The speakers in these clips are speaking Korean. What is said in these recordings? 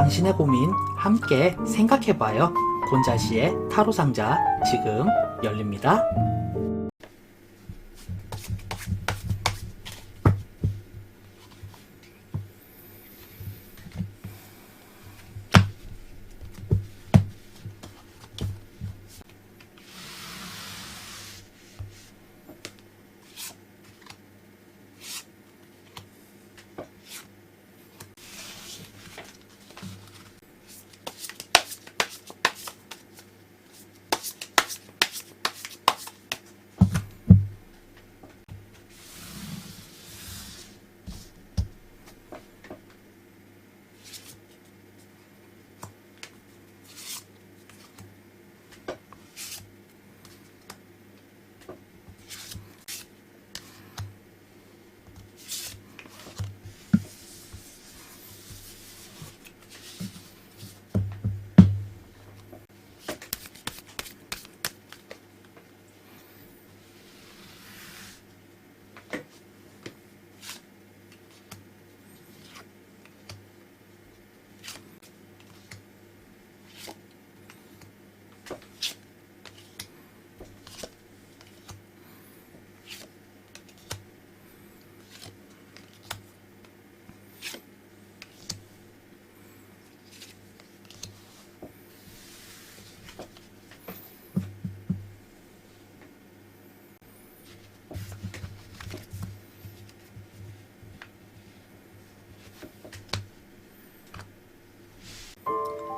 당신의 고민 함께 생각해봐요. 곤자씨의 타로 상자 지금 열립니다.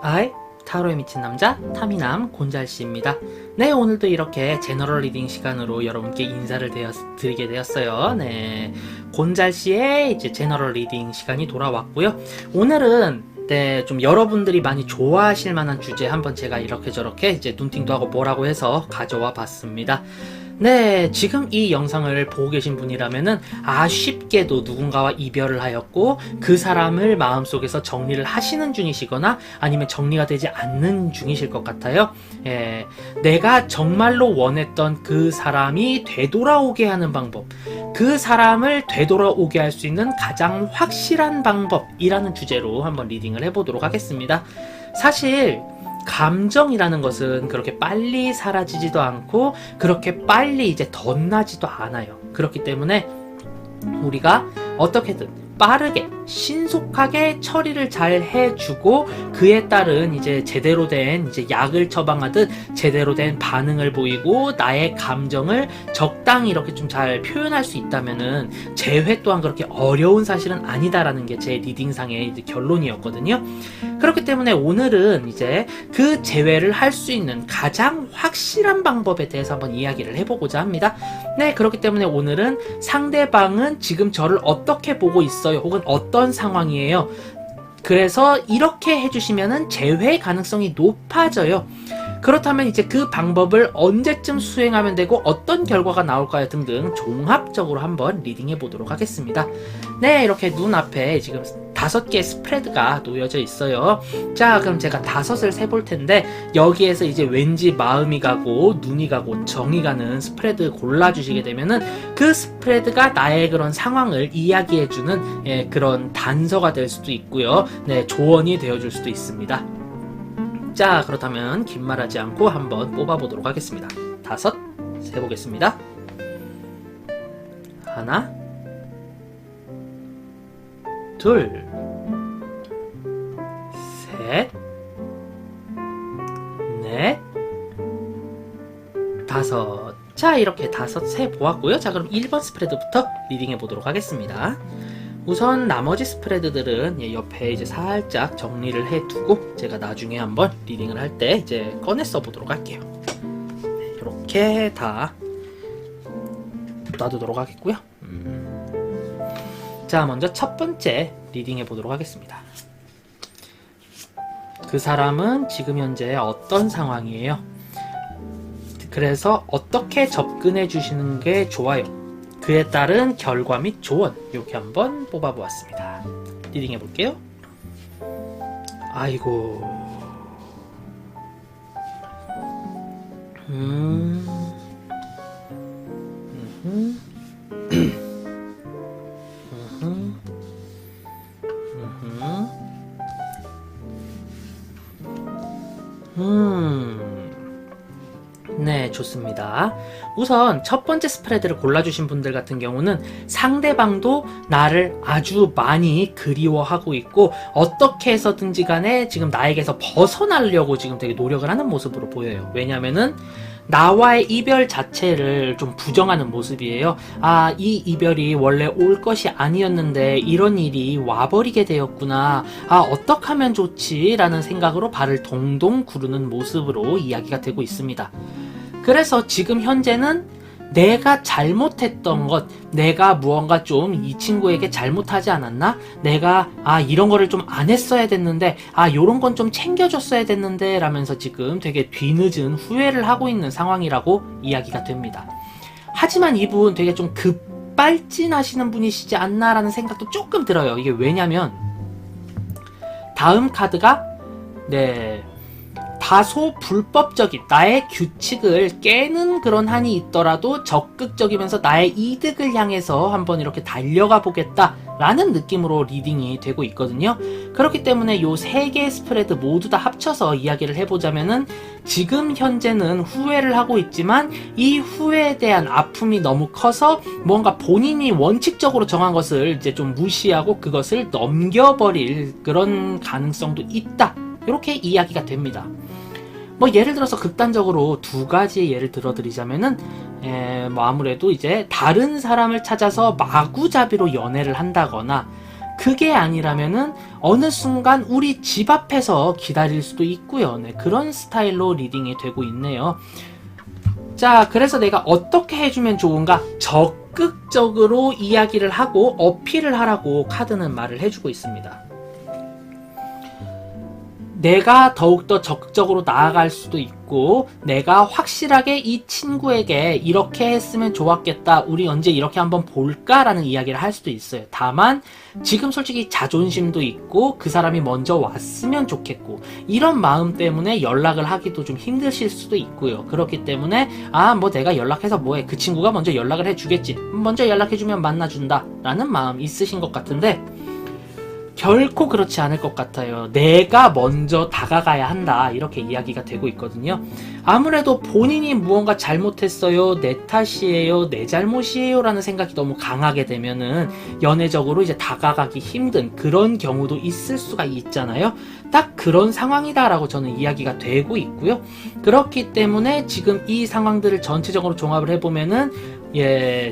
아이, 타로에 미친 남자 타미남 곤잘씨입니다. 네, 오늘도 이렇게 제너럴 리딩 시간으로 여러분께 인사를 드리게 되었어요. 네, 곤잘씨의 이제 제너럴 리딩 시간이 돌아왔고요. 오늘은 좀 여러분들이 많이 좋아하실 만한 주제 한번 제가 이렇게 저렇게 이제 눈팅도 하고 뭐라고 해서 가져와 봤습니다. 네, 지금 이 영상을 보고 계신 분이라면은 쉽게도 누군가와 이별을 하였고 그 사람을 마음속에서 정리를 하시는 중이시거나 아니면 정리가 되지 않는 중이실 것 같아요. 내가 정말로 원했던 그 사람이 되돌아오게 하는 방법, 그 사람을 되돌아오게 할 수 있는 가장 확실한 방법이라는 주제로 한번 리딩을 해보도록 하겠습니다. 사실 감정이라는 것은 그렇게 빨리 사라지지도 않고 그렇게 빨리 이제 덧나지도 않아요. 그렇기 때문에 우리가 어떻게든 빠르게 신속하게 처리를 잘 해주고 그에 따른 이제 제대로 된 이제 약을 처방하듯 제대로 된 반응을 보이고 나의 감정을 적당히 이렇게 좀 잘 표현할 수 있다면은 재회 또한 그렇게 어려운 사실은 아니다라는 게 제 리딩상의 이제 결론이었거든요. 그렇기 때문에 오늘은 이제 그 재회를 할 수 있는 가장 확실한 방법에 대해서 한번 이야기를 해보고자 합니다. 네, 그렇기 때문에 오늘은 상대방은 지금 저를 어떻게 보고 있어요? 혹은 어떤 상황이에요? 그래서 이렇게 해주시면은 재회 가능성이 높아져요. 그렇다면 이제 그 방법을 언제쯤 수행하면 되고 어떤 결과가 나올까요? 등등 종합적으로 한번 리딩해 보도록 하겠습니다. 네, 이렇게 눈앞에 지금 5개의 스프레드가 놓여져 있어요. 자, 그럼 제가 5을 세볼 텐데 여기에서 이제 왠지 마음이 가고 눈이 가고 정이 가는 스프레드 골라주시게 되면은 그 스프레드가 나의 그런 상황을 이야기해주는 그런 단서가 될 수도 있고요. 네, 조언이 되어줄 수도 있습니다. 자, 그렇다면 긴 말하지 않고 한번 뽑아보도록 하겠습니다. 5 세보겠습니다. 하나, 둘, 셋, 넷, 5. 자, 이렇게 5 세보았고요. 자, 그럼 1번 스프레드부터 리딩해 보도록 하겠습니다. 우선 나머지 스프레드들은 옆에 이제 살짝 정리를 해두고 제가 나중에 한번 리딩을 할 때 이제 꺼내 써보도록 할게요. 이렇게 다 놔두도록 하겠고요. 자, 먼저 첫 번째 리딩 해보도록 하겠습니다. 그 사람은 지금 현재 어떤 상황이에요? 그래서 어떻게 접근해 주시는 게 좋아요? 그에 따른 결과 및 조언, 이렇게 한번 뽑아보았습니다. 리딩 해볼게요. 아이고, 좋습니다. 우선 첫 번째 스프레드를 골라주신 분들 같은 경우는 상대방도 나를 아주 많이 그리워하고 있고 어떻게 해서든지 간에 지금 나에게서 벗어나려고 지금 되게 노력을 하는 모습으로 보여요. 왜냐면은 나와의 이별 자체를 좀 부정하는 모습이에요. 아, 이 이별이 원래 올 것이 아니었는데 이런 일이 와버리게 되었구나. 아, 어떡 하면 좋지? 라는 생각으로 발을 동동 구르는 모습으로 이야기가 되고 있습니다. 그래서 지금 현재는 내가 잘못했던 것, 내가 무언가 좀 이 친구에게 잘못하지 않았나? 내가 이런 거를 좀 안 했어야 됐는데, 요런 건 좀 챙겨줬어야 됐는데 라면서 지금 되게 뒤늦은 후회를 하고 있는 상황이라고 이야기가 됩니다. 하지만 이분 되게 좀 급발진하시는 분이시지 않나라는 생각도 조금 들어요. 이게 왜냐면 다음 카드가 다소 불법적인 나의 규칙을 깨는 그런 한이 있더라도 적극적이면서 나의 이득을 향해서 한번 이렇게 달려가 보겠다라는 느낌으로 리딩이 되고 있거든요. 그렇기 때문에 요 세 개의 스프레드 모두 다 합쳐서 이야기를 해보자면은 지금 현재는 후회를 하고 있지만 이 후회에 대한 아픔이 너무 커서 뭔가 본인이 원칙적으로 정한 것을 이제 좀 무시하고 그것을 넘겨버릴 그런 가능성도 있다. 이렇게 이야기가 됩니다. 뭐 예를 들어서 극단적으로 두 가지의 예를 들어드리자면은 뭐 아무래도 이제 다른 사람을 찾아서 마구잡이로 연애를 한다거나 그게 아니라면은 어느 순간 우리 집 앞에서 기다릴 수도 있고요. 그런 스타일로 리딩이 되고 있네요. 자, 그래서 내가 어떻게 해주면 좋은가? 적극적으로 이야기를 하고 어필을 하라고 카드는 말을 해주고 있습니다. 내가 더욱더 적극적으로 나아갈 수도 있고 내가 확실하게 이 친구에게 이렇게 했으면 좋았겠다, 우리 언제 이렇게 한번 볼까? 라는 이야기를 할 수도 있어요. 다만 지금 솔직히 자존심도 있고 그 사람이 먼저 왔으면 좋겠고 이런 마음 때문에 연락을 하기도 좀 힘드실 수도 있고요. 그렇기 때문에 뭐 내가 연락해서 뭐해, 그 친구가 먼저 연락을 해주겠지, 먼저 연락해주면 만나준다 라는 마음 있으신 것 같은데 결코 그렇지 않을 것 같아요. 내가 먼저 다가가야 한다, 이렇게 이야기가 되고 있거든요. 아무래도 본인이 무언가 잘못했어요, 내 탓이에요, 내 잘못이에요 라는 생각이 너무 강하게 되면은 연애적으로 이제 다가가기 힘든 그런 경우도 있을 수가 있잖아요. 딱 그런 상황이다 라고 저는 이야기가 되고 있고요. 그렇기 때문에 지금 이 상황들을 전체적으로 종합을 해보면은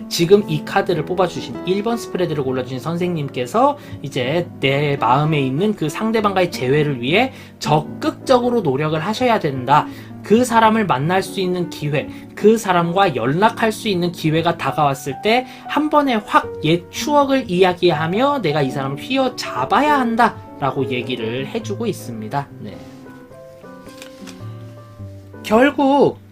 지금 이 카드를 뽑아주신 1번 스프레드를 골라주신 선생님께서 이제 내 마음에 있는 그 상대방과의 재회를 위해 적극적으로 노력을 하셔야 된다. 그 사람을 만날 수 있는 기회, 그 사람과 연락할 수 있는 기회가 다가왔을 때 한 번에 확 옛 추억을 이야기하며 내가 이 사람을 휘어잡아야 한다 라고 얘기를 해주고 있습니다. 결국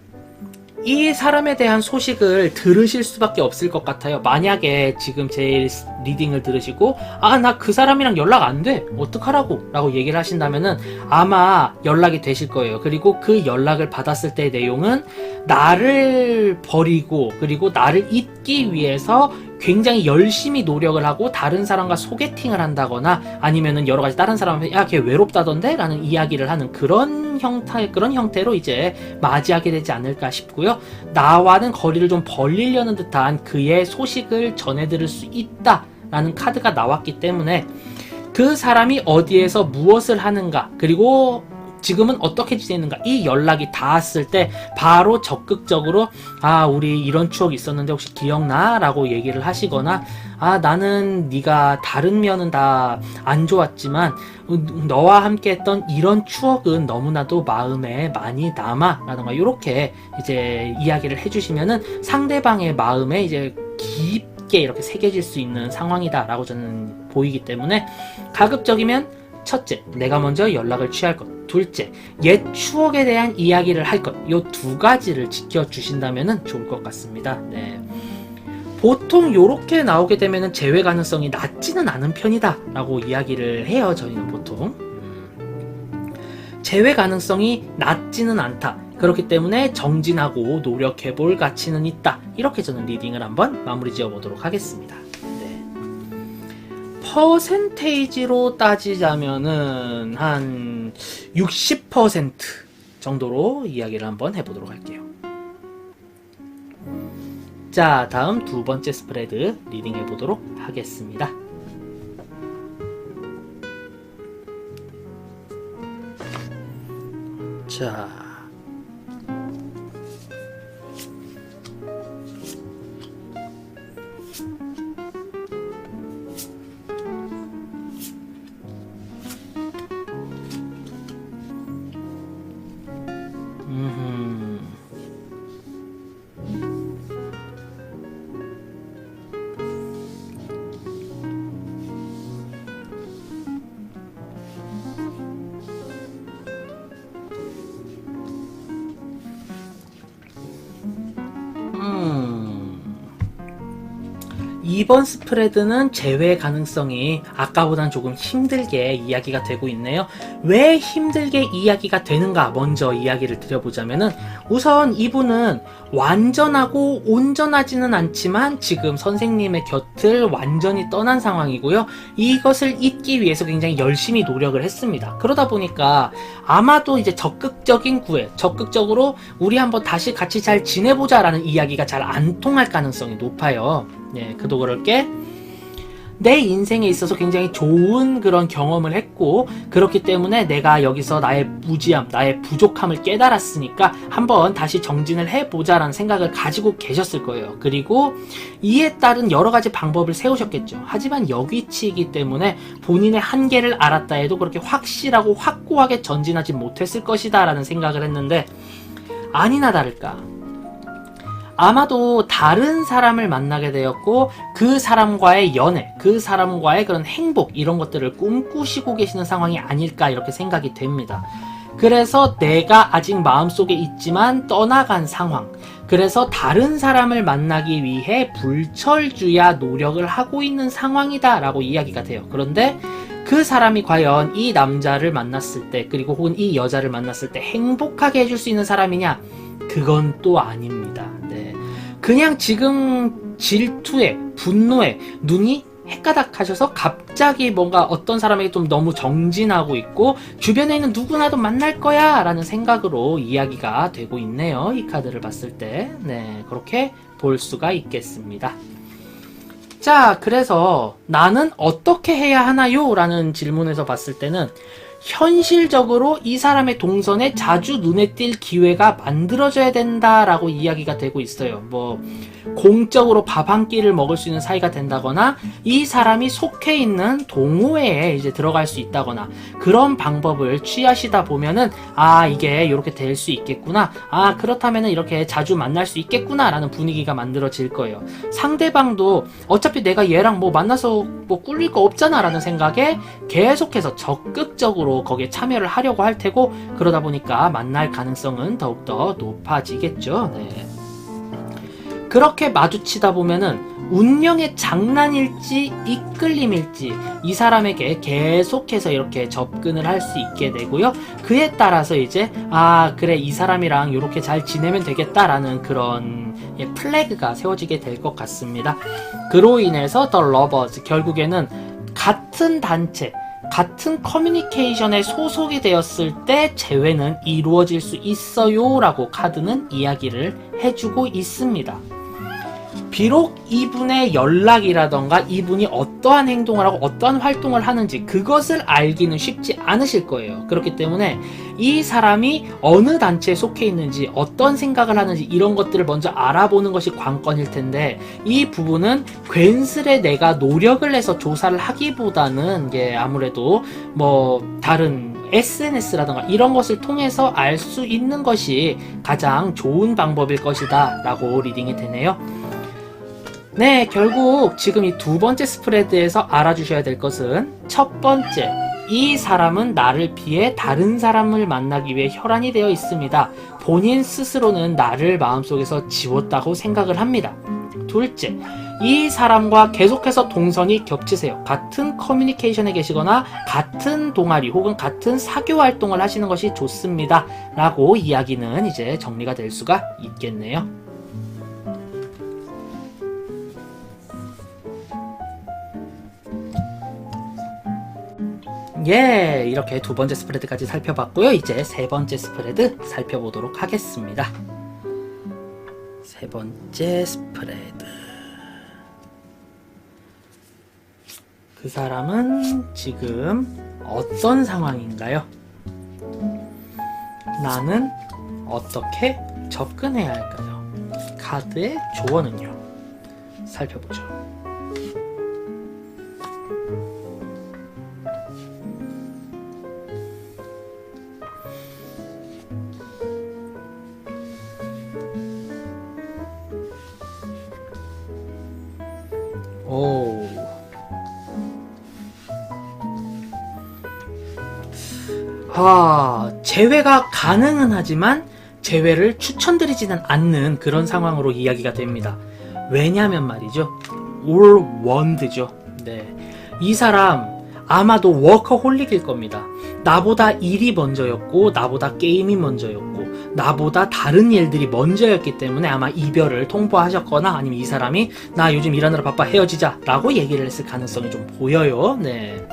이 사람에 대한 소식을 들으실 수밖에 없을 것 같아요. 만약에 지금 제 리딩을 들으시고 나 그 사람이랑 연락 안 돼, 어떡하라고 라고 얘기를 하신다면은 아마 연락이 되실 거예요. 그리고 그 연락을 받았을 때의 내용은 나를 버리고 그리고 나를 잊기 위해서 굉장히 열심히 노력을 하고 다른 사람과 소개팅을 한다거나 아니면은 여러 가지 다른 사람한테 걔 외롭다던데? 라는 이야기를 하는 그런 형태로 이제 맞이하게 되지 않을까 싶고요. 나와는 거리를 좀 벌리려는 듯한 그의 소식을 전해들을 수 있다 라는 카드가 나왔기 때문에 그 사람이 어디에서 무엇을 하는가, 그리고 지금은 어떻게 지내는가, 이 연락이 닿았을 때 바로 적극적으로 우리 이런 추억이 있었는데 혹시 기억나? 라고 얘기를 하시거나 나는 네가 다른 면은 다 안 좋았지만 너와 함께 했던 이런 추억은 너무나도 마음에 많이 남아 라던가 이렇게 이제 이야기를 해주시면은 상대방의 마음에 이제 깊게 이렇게 새겨질 수 있는 상황이다 라고 저는 보이기 때문에 가급적이면 첫째, 내가 먼저 연락을 취할 것. 둘째, 옛 추억에 대한 이야기를 할 것. 요 두 가지를 지켜주신다면 좋을 것 같습니다. 보통 요렇게 나오게 되면 재회 가능성이 낮지는 않은 편이다 라고 이야기를 해요. 저희는 보통 재회 가능성이 낮지는 않다. 그렇기 때문에 정진하고 노력해볼 가치는 있다. 이렇게 저는 리딩을 한번 마무리 지어보도록 하겠습니다. 퍼센테이지로 따지자면은 한 60% 정도로 이야기를 한번 해보도록 할게요. 자, 다음 두 번째 스프레드 리딩해 보도록 하겠습니다. 자, 이번 스프레드는 제외 가능성이 아까보단 조금 힘들게 이야기가 되고 있네요. 왜 힘들게 이야기가 되는가 먼저 이야기를 드려보자면은, 우선 이분은 완전하고 온전하지는 않지만 지금 선생님의 곁을 완전히 떠난 상황이고요. 이것을 잊기 위해서 굉장히 열심히 노력을 했습니다. 그러다 보니까 아마도 이제 적극적인 구애, 적극적으로 우리 한번 다시 같이 잘 지내보자 라는 이야기가 잘 안 통할 가능성이 높아요. 예, 그도 그럴 게 내 인생에 있어서 굉장히 좋은 그런 경험을 했고, 그렇기 때문에 내가 여기서 나의 무지함, 나의 부족함을 깨달았으니까 한번 다시 정진을 해보자라는 생각을 가지고 계셨을 거예요. 그리고 이에 따른 여러 가지 방법을 세우셨겠죠. 하지만 여기치이기 때문에 본인의 한계를 알았다 해도 그렇게 확실하고 확고하게 전진하지 못했을 것이다 라는 생각을 했는데, 아니나 다를까 아마도 다른 사람을 만나게 되었고, 그 사람과의 연애, 그 사람과의 그런 행복, 이런 것들을 꿈꾸시고 계시는 상황이 아닐까 이렇게 생각이 됩니다. 그래서 내가 아직 마음속에 있지만 떠나간 상황, 그래서 다른 사람을 만나기 위해 불철주야 노력을 하고 있는 상황이다 라고 이야기가 돼요. 그런데 그 사람이 과연 이 남자를 만났을 때, 그리고 혹은 이 여자를 만났을 때 행복하게 해줄 수 있는 사람이냐? 그건 또 아닙니다. 네. 그냥 지금 질투에, 분노에 눈이 헷가닥하셔서 갑자기 뭔가 어떤 사람에게 좀 너무 정진하고 있고, 주변에 있는 누구나도 만날 거야 라는 생각으로 이야기가 되고 있네요. 이 카드를 봤을 때. 네, 그렇게 볼 수가 있겠습니다. 자, 그래서 나는 어떻게 해야 하나요? 라는 질문에서 봤을 때는 현실적으로 이 사람의 동선에 자주 눈에 띌 기회가 만들어져야 된다라고 이야기가 되고 있어요. 뭐 공적으로 밥 한 끼를 먹을 수 있는 사이가 된다거나, 이 사람이 속해 있는 동호회에 이제 들어갈 수 있다거나, 그런 방법을 취하시다 보면은 아, 이게 이렇게 될 수 있겠구나, 아, 그렇다면은 이렇게 자주 만날 수 있겠구나 라는 분위기가 만들어질 거예요. 상대방도 어차피 내가 얘랑 뭐 만나서 뭐 꿀릴 거 없잖아 라는 생각에 계속해서 적극적으로 거기에 참여를 하려고 할 테고, 그러다 보니까 만날 가능성은 더욱더 높아지겠죠. 네. 그렇게 마주치다 보면은 운명의 장난일지 이끌림일지 이 사람에게 계속해서 이렇게 접근을 할 수 있게 되고요. 그에 따라서 이제 아, 그래, 이 사람이랑 이렇게 잘 지내면 되겠다라는 그런 플래그가 세워지게 될 것 같습니다. 그로 인해서 더 러버즈, 결국에는 같은 단체, 같은 커뮤니케이션에 소속이 되었을 때 재회는 이루어질 수 있어요 라고 카드는 이야기를 해주고 있습니다. 비록 이분의 연락이라던가 이분이 어떠한 행동을 하고 어떠한 활동을 하는지 그것을 알기는 쉽지 않으실 거예요. 그렇기 때문에 이 사람이 어느 단체에 속해 있는지, 어떤 생각을 하는지, 이런 것들을 먼저 알아보는 것이 관건일 텐데, 이 부분은 괜스레 내가 노력을 해서 조사를 하기보다는 아무래도 뭐 다른 SNS라던가 이런 것을 통해서 알 수 있는 것이 가장 좋은 방법일 것이다 라고 리딩이 되네요. 네, 결국 지금 이 두 번째 스프레드에서 알아주셔야 될 것은, 첫 번째, 이 사람은 나를 피해 다른 사람을 만나기 위해 혈안이 되어 있습니다. 본인 스스로는 나를 마음속에서 지웠다고 생각을 합니다. 둘째, 이 사람과 계속해서 동선이 겹치세요. 같은 커뮤니케이션에 계시거나 같은 동아리 혹은 같은 사교 활동을 하시는 것이 좋습니다 라고 이야기는 이제 정리가 될 수가 있겠네요. 예, 이렇게 두 번째 스프레드까지 살펴봤고요. 이제 세 번째 스프레드 살펴보도록 하겠습니다. 세 세 번째 스프레드. 그 사람은 지금 어떤 상황인가요? 나는 어떻게 접근해야 할까요? 카드의 조언은요? 살펴보죠. 오. 재회가 가능은 하지만 재회를 추천드리지는 않는 그런 상황으로 이야기가 됩니다. 왜냐면 말이죠. 올 원드죠. 네. 이 사람 아마도 워커홀릭일 겁니다. 나보다 일이 먼저였고, 나보다 게임이 먼저였고, 나보다 다른 일들이 먼저였기 때문에 아마 이별을 통보하셨거나 아니면 이 사람이 나 요즘 일하느라 바빠 헤어지자 라고 얘기를 했을 가능성이 좀 보여요. 네.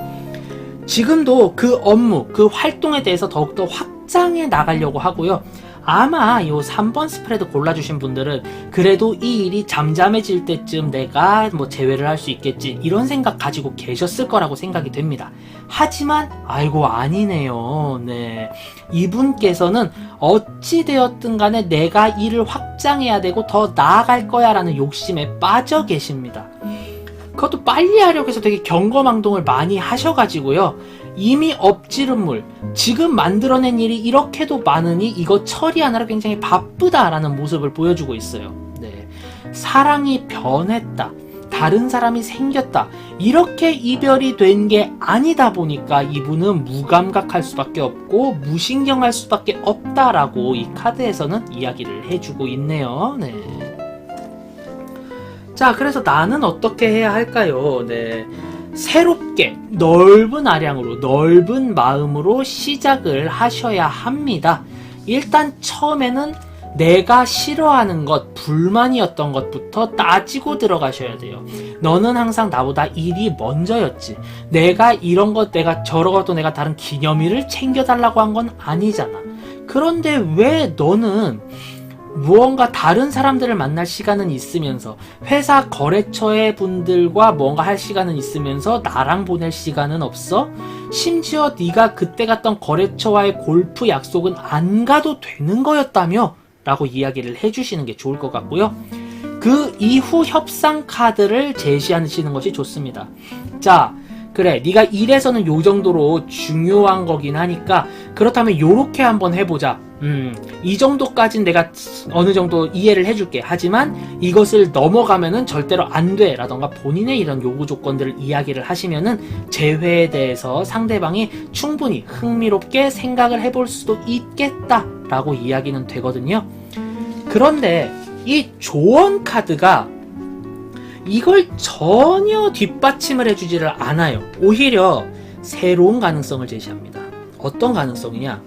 지금도 그 업무, 그 활동에 대해서 더욱더 확장해 나가려고 하고요. 아마 요 3번 스프레드 골라주신 분들은 그래도 이 일이 잠잠해질 때쯤 내가 뭐 재회를 할 수 있겠지 이런 생각 가지고 계셨을 거라고 생각이 됩니다. 하지만 아이고 아니네요. 네, 이분께서는 어찌되었든 간에 내가 일을 확장해야 되고 더 나아갈 거야 라는 욕심에 빠져 계십니다. 그것도 빨리 하려고 해서 되게 경거망동을 많이 하셔가지고요. 이미 엎지른 물, 지금 만들어낸 일이 이렇게도 많으니 이거 처리하느라 굉장히 바쁘다라는 모습을 보여주고 있어요. 네. 사랑이 변했다. 다른 사람이 생겼다. 이렇게 이별이 된 게 아니다 보니까 이분은 무감각할 수밖에 없고 무신경할 수밖에 없다라고 이 카드에서는 이야기를 해주고 있네요. 네. 자, 그래서 나는 어떻게 해야 할까요? 네. 새롭게 넓은 아량으로 넓은 마음으로 시작을 하셔야 합니다. 일단 처음에는 내가 싫어하는 것, 불만이었던 것부터 따지고 들어가셔야 돼요. 너는 항상 나보다 일이 먼저였지. 내가 이런 것, 내가 저런 것도 내가 다른 기념일을 챙겨달라고 한 건 아니잖아. 그런데 왜 너는 무언가 다른 사람들을 만날 시간은 있으면서 회사 거래처의 분들과 뭔가 할 시간은 있으면서 나랑 보낼 시간은 없어? 심지어 네가 그때 갔던 거래처와의 골프 약속은 안 가도 되는 거였다며? 라고 이야기를 해주시는 게 좋을 것 같고요. 그 이후 협상 카드를 제시하시는 것이 좋습니다. 자, 그래, 네가 일에서는 요 정도로 중요한 거긴 하니까 그렇다면 요렇게 한번 해보자. 이 정도까진 내가 어느 정도 이해를 해줄게. 하지만 이것을 넘어가면은 절대로 안 돼. 라던가 본인의 이런 요구 조건들을 이야기를 하시면은 재회에 대해서 상대방이 충분히 흥미롭게 생각을 해볼 수도 있겠다. 라고 이야기는 되거든요. 그런데 이 조언 카드가 이걸 전혀 뒷받침을 해주지를 않아요. 오히려 새로운 가능성을 제시합니다. 어떤 가능성이냐?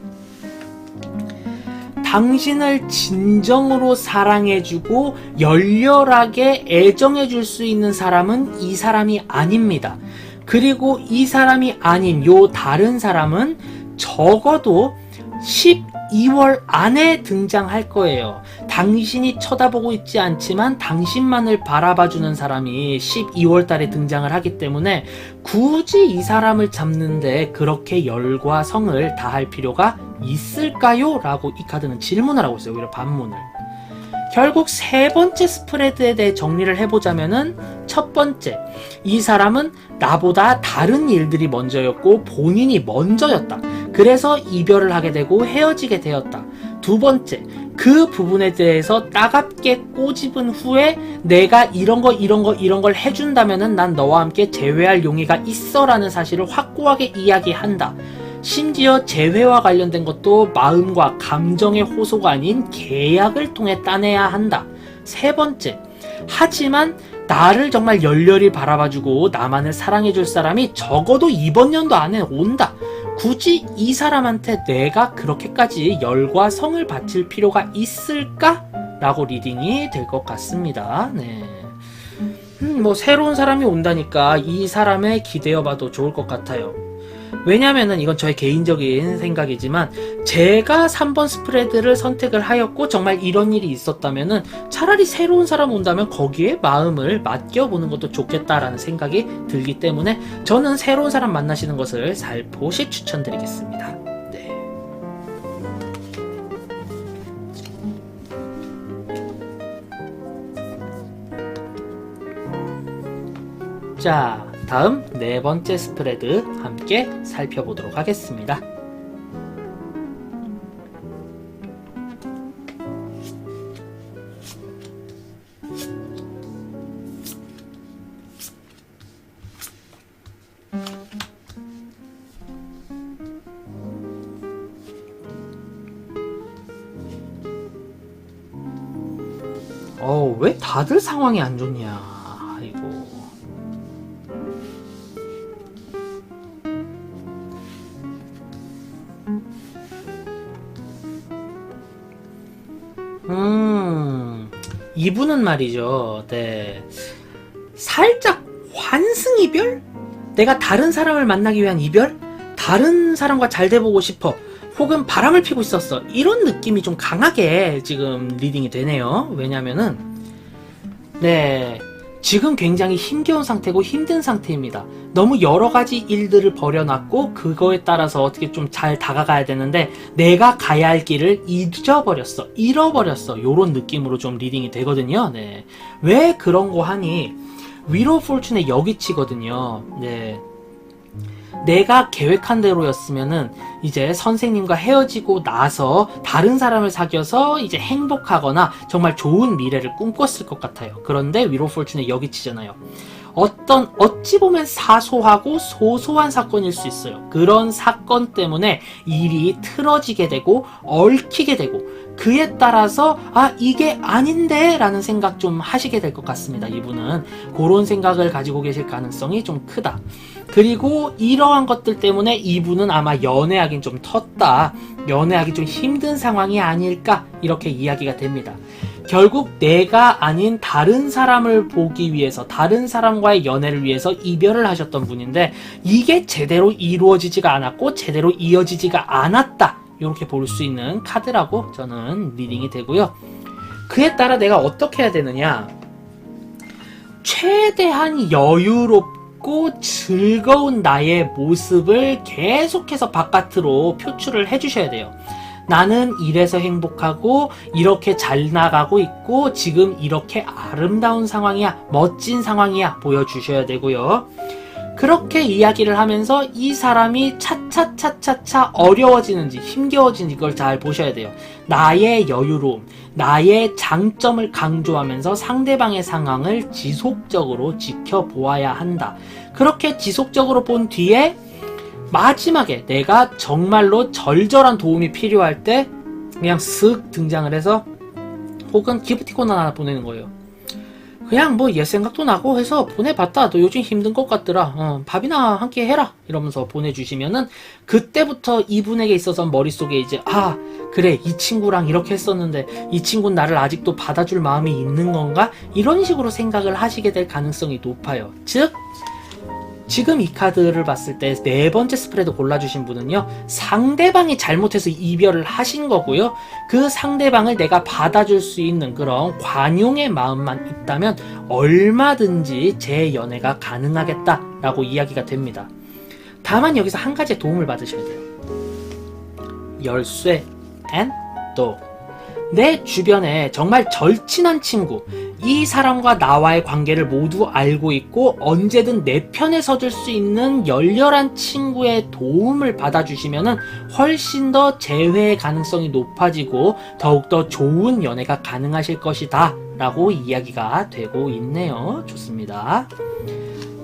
당신을 진정으로 사랑해주고 열렬하게 애정해줄 수 있는 사람은 이 사람이 아닙니다. 그리고 이 사람이 아닌 요 다른 사람은 적어도 12월 안에 등장할 거예요. 당신이 쳐다보고 있지 않지만 당신만을 바라봐주는 사람이 12월 달에 등장을 하기 때문에 굳이 이 사람을 잡는데 그렇게 열과 성을 다할 필요가 있을까요? 라고 이 카드는 질문을 하고 있어요. 오히려 반문을. 결국 세 번째 스프레드에 대해 정리를 해보자면은 첫 번째, 이 사람은 나보다 다른 일들이 먼저였고 본인이 먼저였다. 그래서 이별을 하게 되고 헤어지게 되었다. 두 번째, 그 부분에 대해서 따갑게 꼬집은 후에 내가 이런 걸 해준다면은 난 너와 함께 재회할 용의가 있어 라는 사실을 확고하게 이야기한다. 심지어 재회와 관련된 것도 마음과 감정의 호소가 아닌 계약을 통해 따내야 한다. 세 번째, 하지만 나를 정말 열렬히 바라봐주고 나만을 사랑해줄 사람이 적어도 이번 연도 안에 온다. 굳이 이 사람한테 내가 그렇게까지 열과 성을 바칠 필요가 있을까? 라고 리딩이 될 것 같습니다. 네. 뭐 새로운 사람이 온다니까 이 사람에 기대어봐도 좋을 것 같아요. 왜냐면은 이건 저의 개인적인 생각이지만 제가 3번 스프레드를 선택을 하였고 정말 이런 일이 있었다면은 차라리 새로운 사람 온다면 거기에 마음을 맡겨보는 것도 좋겠다라는 생각이 들기 때문에 저는 새로운 사람 만나시는 것을 살포시 추천드리겠습니다. 네. 자, 다음 네 번째 스프레드 함께 살펴보도록 하겠습니다. 왜 다들 상황이 안 좋냐. 아이고. 이분은 말이죠. 네. 살짝 환승이별? 내가 다른 사람을 만나기 위한 이별? 다른 사람과 잘 돼보고 싶어. 혹은 바람을 피고 있었어. 이런 느낌이 좀 강하게 지금 리딩이 되네요. 왜냐면은, 네. 지금 굉장히 힘겨운 상태고 힘든 상태입니다. 너무 여러 가지 일들을 벌여놨고 그거에 따라서 어떻게 좀 잘 다가가야 되는데 내가 가야 할 길을 잃어버렸어 요런 느낌으로 좀 리딩이 되거든요. 네. 왜 그런 거 하니 위로 폴춘의 여기치거든요. 네. 내가 계획한 대로였으면은 이제 선생님과 헤어지고 나서 다른 사람을 사귀어서 이제 행복하거나 정말 좋은 미래를 꿈꿨을 것 같아요. 그런데 위로 폴춘의 여기치잖아요. 어찌 보면 사소하고 소소한 사건일 수 있어요. 그런 사건 때문에 일이 틀어지게 되고 얽히게 되고 그에 따라서 이게 아닌데 라는 생각 좀 하시게 될 것 같습니다. 이분은 그런 생각을 가지고 계실 가능성이 좀 크다. 그리고 이러한 것들 때문에 이분은 아마 연애하긴 좀 텄다. 연애하기 좀 힘든 상황이 아닐까 이렇게 이야기가 됩니다. 결국 내가 아닌 다른 사람을 보기 위해서 다른 사람과의 연애를 위해서 이별을 하셨던 분인데 이게 제대로 이루어지지가 않았고 제대로 이어지지가 않았다. 이렇게 볼 수 있는 카드라고 저는 리딩이 되고요. 그에 따라 내가 어떻게 해야 되느냐. 최대한 여유롭고 즐거운 나의 모습을 계속해서 바깥으로 표출을 해주셔야 돼요. 나는 이래서 행복하고 이렇게 잘 나가고 있고 지금 이렇게 아름다운 상황이야, 멋진 상황이야 보여주셔야 되고요. 그렇게 이야기를 하면서 이 사람이 차차차차차 어려워지는지 힘겨워지는지 이걸 잘 보셔야 돼요. 나의 여유로움, 나의 장점을 강조하면서 상대방의 상황을 지속적으로 지켜보아야 한다. 그렇게 지속적으로 본 뒤에 마지막에 내가 정말로 절절한 도움이 필요할 때 그냥 쓱 등장을 해서 혹은 기프티콘 하나 보내는 거예요. 그냥 뭐 옛 생각도 나고 해서 보내봤다. 너 요즘 힘든 것 같더라. 밥이나 함께 해라. 이러면서 보내주시면은 그때부터 이분에게 있어서 머릿속에 이제 그래 이 친구랑 이렇게 했었는데 이 친구는 나를 아직도 받아줄 마음이 있는 건가? 이런 식으로 생각을 하시게 될 가능성이 높아요. 즉 지금 이 카드를 봤을 때 네 번째 스프레드 골라주신 분은요, 상대방이 잘못해서 이별을 하신 거고요. 그 상대방을 내가 받아줄 수 있는 그런 관용의 마음만 있다면 얼마든지 재연애가 가능하겠다라고 이야기가 됩니다. 다만 여기서 한 가지 도움을 받으셔야 돼요. 열쇠 and door. 내 주변에 정말 절친한 친구, 이 사람과 나와의 관계를 모두 알고 있고 언제든 내 편에 서줄 수 있는 열렬한 친구의 도움을 받아주시면 훨씬 더 재회의 가능성이 높아지고 더욱더 좋은 연애가 가능하실 것이다 라고 이야기가 되고 있네요. 좋습니다.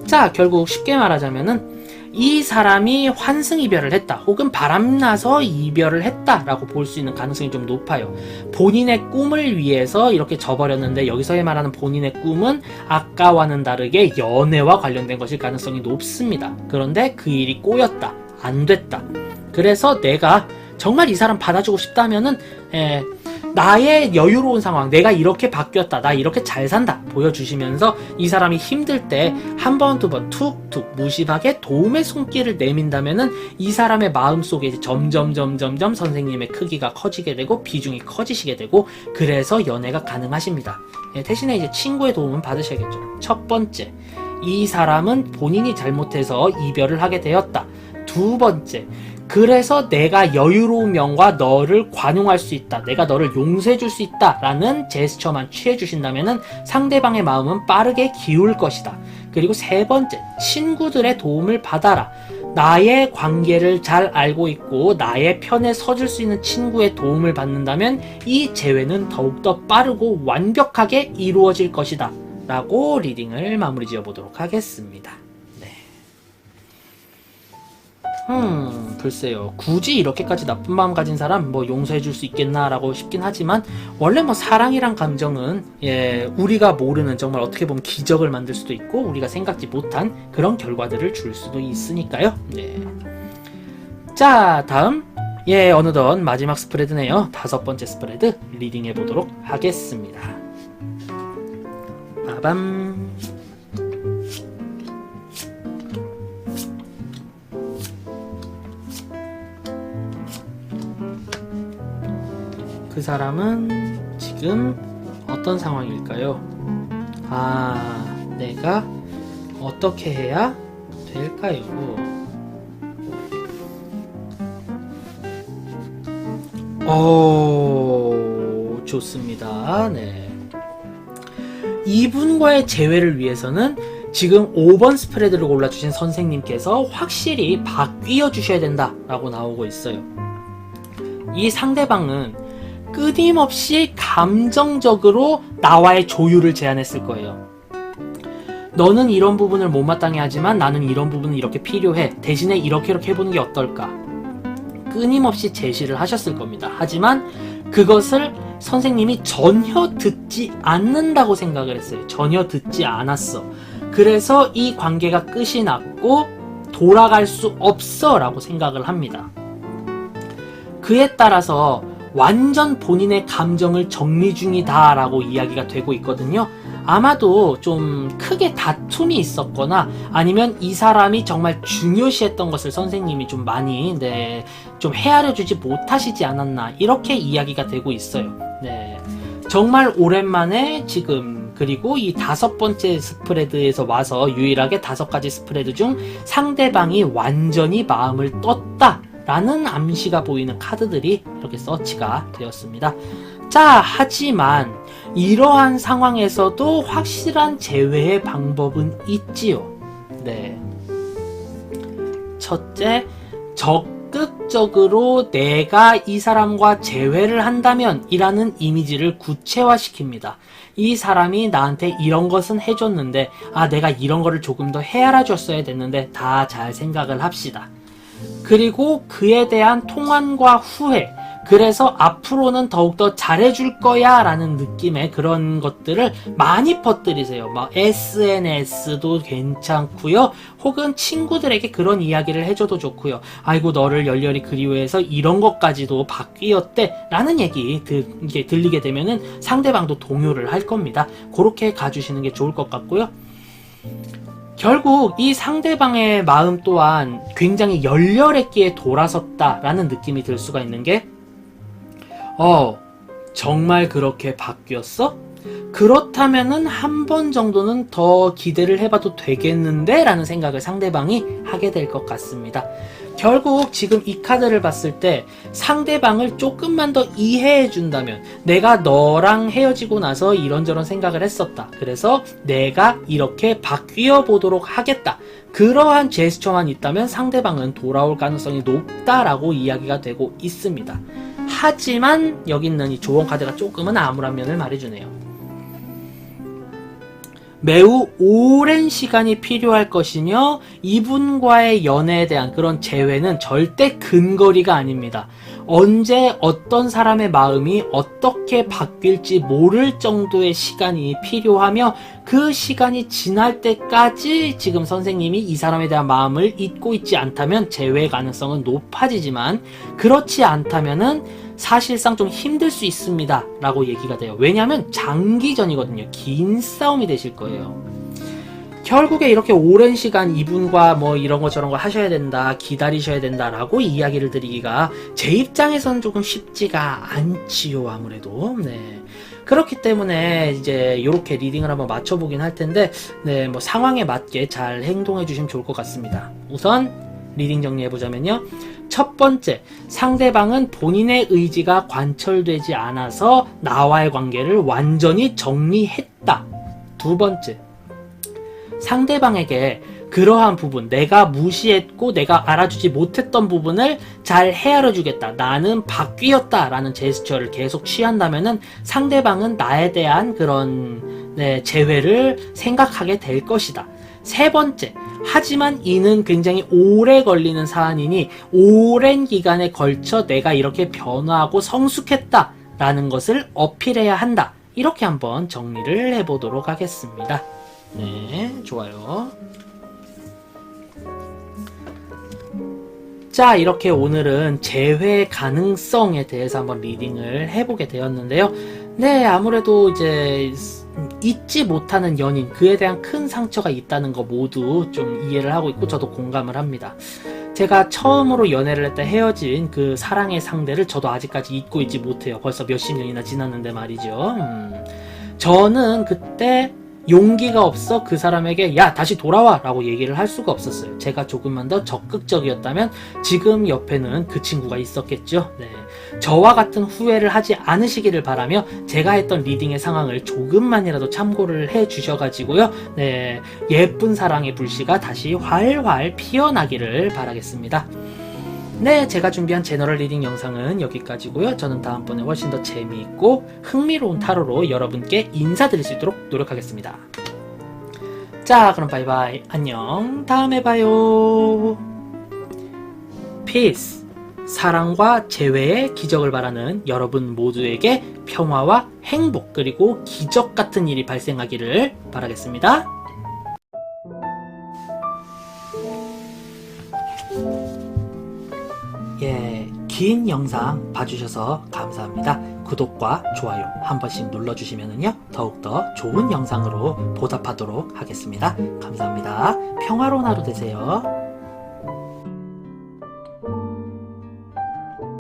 자, 결국 쉽게 말하자면은 이 사람이 환승이별을 했다 혹은 바람나서 이별을 했다라고 볼 수 있는 가능성이 좀 높아요. 본인의 꿈을 위해서 이렇게 져버렸는데 여기서의 말하는 본인의 꿈은 아까와는 다르게 연애와 관련된 것일 가능성이 높습니다. 그런데 그 일이 꼬였다. 안 됐다. 그래서 내가 정말 이 사람 받아주고 싶다면은 나의 여유로운 상황, 내가 이렇게 바뀌었다, 나 이렇게 잘 산다 보여주시면서 이 사람이 힘들 때 한 번, 두 번 툭툭 무심하게 도움의 손길을 내민다면은 이 사람의 마음속에 이제 점점 선생님의 크기가 커지게 되고 비중이 커지시게 되고, 그래서 연애가 가능하십니다. 예, 대신에 이제 친구의 도움은 받으셔야겠죠. 첫 번째, 이 사람은 본인이 잘못해서 이별을 하게 되었다. 두 번째, 그래서 내가 여유로운 면과 너를 관용할 수 있다, 내가 너를 용서해 줄 수 있다 라는 제스처만 취해 주신다면 상대방의 마음은 빠르게 기울 것이다. 그리고 세 번째, 친구들의 도움을 받아라. 나의 관계를 잘 알고 있고 나의 편에 서줄 수 있는 친구의 도움을 받는다면 이 재회는 더욱더 빠르고 완벽하게 이루어질 것이다 라고 리딩을 마무리 지어 보도록 하겠습니다. 글쎄요. 굳이 이렇게까지 나쁜 마음 가진 사람 뭐 용서해줄 수 있겠나라고 싶긴 하지만, 원래 뭐 사랑이란 감정은 우리가 모르는 정말 어떻게 보면 기적을 만들 수도 있고 우리가 생각지 못한 그런 결과들을 줄 수도 있으니까요. 자, 다음 어느덧 마지막 스프레드네요. 5번째 스프레드 리딩해 보도록 하겠습니다. 빠밤. 그 사람은 지금 어떤 상황일까요? 내가 어떻게 해야 될까요? 좋습니다. 네. 이분과의 재회를 위해서는 지금 5번 스프레드를 골라주신 선생님께서 확실히 바뀌어 주셔야 된다라고 나오고 있어요. 이 상대방은 끊임없이 감정적으로 나와의 조율을 제안했을 거예요. 너는 이런 부분을 못마땅해 하지만 나는 이런 부분은 이렇게 필요해. 대신에 이렇게 해보는 게 어떨까? 끊임없이 제시를 하셨을 겁니다. 하지만 그것을 선생님이 전혀 듣지 않는다고 생각을 했어요. 전혀 듣지 않았어. 그래서 이 관계가 끝이 났고 돌아갈 수 없어 라고 생각을 합니다. 그에 따라서 완전 본인의 감정을 정리 중이다 라고 이야기가 되고 있거든요. 아마도 좀 크게 다툼이 있었거나 아니면 이 사람이 정말 중요시했던 것을 선생님이 좀 많이 좀 헤아려 주지 못하시지 않았나, 이렇게 이야기가 되고 있어요. 정말 오랜만에 지금, 그리고 이 5번째 스프레드에서 와서 유일하게 5가지 스프레드 중 상대방이 완전히 마음을 떴다 라는 암시가 보이는 카드들이 이렇게 서치가 되었습니다. 자, 하지만 이러한 상황에서도 확실한 재회의 방법은 있지요. 첫째, 적극적으로 내가 이 사람과 재회를 한다면 이라는 이미지를 구체화시킵니다. 이 사람이 나한테 이런 것은 해줬는데 내가 이런 거를 조금 더 헤아려줬어야 됐는데 다 잘 생각을 합시다. 그리고 그에 대한 통안과 후회, 그래서 앞으로는 더욱더 잘해줄 거야 라는 느낌의 그런 것들을 많이 퍼뜨리세요. SNS도 괜찮고요, 혹은 친구들에게 그런 이야기를 해줘도 좋고요. 아이고 너를 열렬히 그리워해서 이런 것까지도 바뀌었대 라는 얘기 이게 들리게 되면은 상대방도 동요를 할 겁니다. 그렇게 가주시는 게 좋을 것 같고요. 결국 이 상대방의 마음 또한 굉장히 열렬했기에 돌아섰다라는 느낌이 들 수가 있는 게, 정말 그렇게 바뀌었어? 그렇다면은 한 번 정도는 더 기대를 해봐도 되겠는데? 라는 생각을 상대방이 하게 될 것 같습니다. 결국 지금 이 카드를 봤을 때 상대방을 조금만 더 이해해 준다면, 내가 너랑 헤어지고 나서 이런저런 생각을 했었다, 그래서 내가 이렇게 바뀌어 보도록 하겠다, 그러한 제스처만 있다면 상대방은 돌아올 가능성이 높다라고 이야기가 되고 있습니다. 하지만 여기 있는 이 조언 카드가 조금은 암울한 면을 말해주네요. 매우 오랜 시간이 필요할 것이며 이분과의 연애에 대한 그런 재회는 절대 근거리가 아닙니다. 언제 어떤 사람의 마음이 어떻게 바뀔지 모를 정도의 시간이 필요하며 그 시간이 지날 때까지 지금 선생님이 이 사람에 대한 마음을 잊고 있지 않다면 재회 가능성은 높아지지만 그렇지 않다면은 사실상 좀 힘들 수 있습니다 라고 얘기가 돼요. 왜냐하면 장기전이거든요. 긴 싸움이 되실 거예요. 결국에 이렇게 오랜 시간 이분과 뭐 이런 거 저런 거 하셔야 된다, 기다리셔야 된다라고 이야기를 드리기가 제 입장에서는 조금 쉽지가 않지요, 아무래도. 네. 그렇기 때문에 이제 이렇게 리딩을 한번 맞춰보긴 할 텐데, 네, 뭐 상황에 맞게 잘 행동해 주시면 좋을 것 같습니다. 우선 리딩 정리해보자면요. 첫 번째, 상대방은 본인의 의지가 관철되지 않아서 나와의 관계를 완전히 정리했다. 두 번째, 상대방에게 그러한 부분, 내가 무시했고 내가 알아주지 못했던 부분을 잘 헤아려 주겠다. 나는 바뀌었다 라는 제스처를 계속 취한다면은 상대방은 나에 대한 그런 재회를 생각하게 될 것이다. 세 번째, 하지만 이는 굉장히 오래 걸리는 사안이니 오랜 기간에 걸쳐 내가 이렇게 변화하고 성숙했다 라는 것을 어필해야 한다. 이렇게 한번 정리를 해보도록 하겠습니다. 네, 좋아요. 자, 이렇게 오늘은 재회 가능성에 대해서 한번 리딩을 해보게 되었는데요. 네, 아무래도 이제 잊지 못하는 연인, 그에 대한 큰 상처가 있다는 거 모두 좀 이해를 하고 있고 저도 공감을 합니다. 제가 처음으로 연애를 했다 헤어진 그 사랑의 상대를 저도 아직까지 잊고 있지 못해요. 벌써 몇십 년이나 지났는데 말이죠. 저는 그때 용기가 없어 그 사람에게 야 다시 돌아와 라고 얘기를 할 수가 없었어요. 제가 조금만 더 적극적이었다면 지금 옆에는 그 친구가 있었겠죠. 네. 저와 같은 후회를 하지 않으시기를 바라며 제가 했던 리딩의 상황을 조금만이라도 참고를 해 주셔가지고요. 네, 예쁜 사랑의 불씨가 다시 활활 피어나기를 바라겠습니다. 네, 제가 준비한 제너럴 리딩 영상은 여기까지고요. 저는 다음번에 훨씬 더 재미있고 흥미로운 타로로 여러분께 인사드릴 수 있도록 노력하겠습니다. 자, 그럼 바이바이. 안녕. 다음에 봐요. 피스. 사랑과 재회의 기적을 바라는 여러분 모두에게 평화와 행복 그리고 기적 같은 일이 발생하기를 바라겠습니다. 예, 긴 영상 봐주셔서 감사합니다. 구독과 좋아요 한 번씩 눌러주시면은요, 더욱더 좋은 영상으로 보답하도록 하겠습니다. 감사합니다. 평화로운 하루 되세요.